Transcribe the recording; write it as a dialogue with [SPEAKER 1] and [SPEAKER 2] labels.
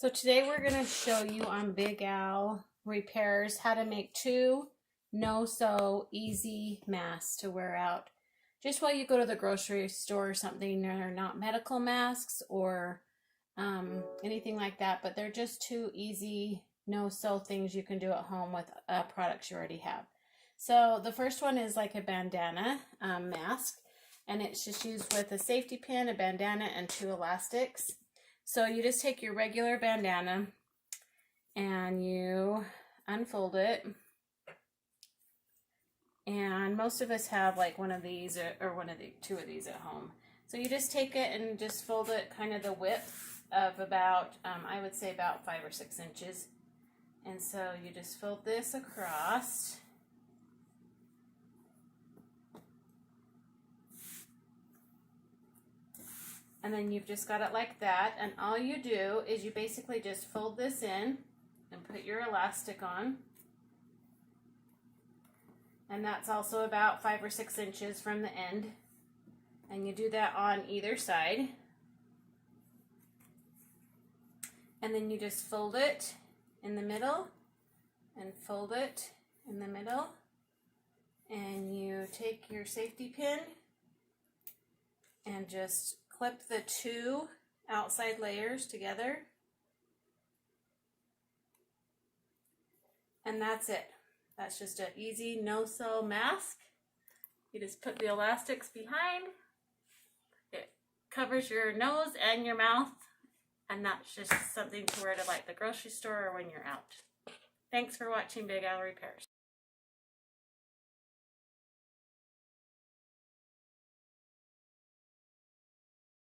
[SPEAKER 1] So today we're going to show you on Big Al Repairs how to make 2 no-sew easy masks to wear out just while you go to the grocery store or something. They're not medical masks or anything like that, but they're just 2 easy no-sew things you can do at home with products you already have. So the first one is like a bandana mask, and it's just used with a safety pin, a bandana, and 2 elastics. So you just take your regular bandana and you unfold it, and most of us have like one of these or one of the 2 of these at home. So you just take it and just fold it kind of the width of about I would say about 5 or 6 inches, and so you just fold this across. And then you've just got it like that, and all you do is you basically just fold this in and put your elastic on, and that's also about 5 or 6 inches from the end, and you do that on either side, and then you just fold it in the middle and fold it in the middle, and you take your safety pin and just clip the 2 outside layers together, and that's it. That's just an easy no-sew mask. You just put the elastics behind, it covers your nose and your mouth, and that's just something to wear to like the grocery store or when you're out. Thanks for watching Big Al Repairs.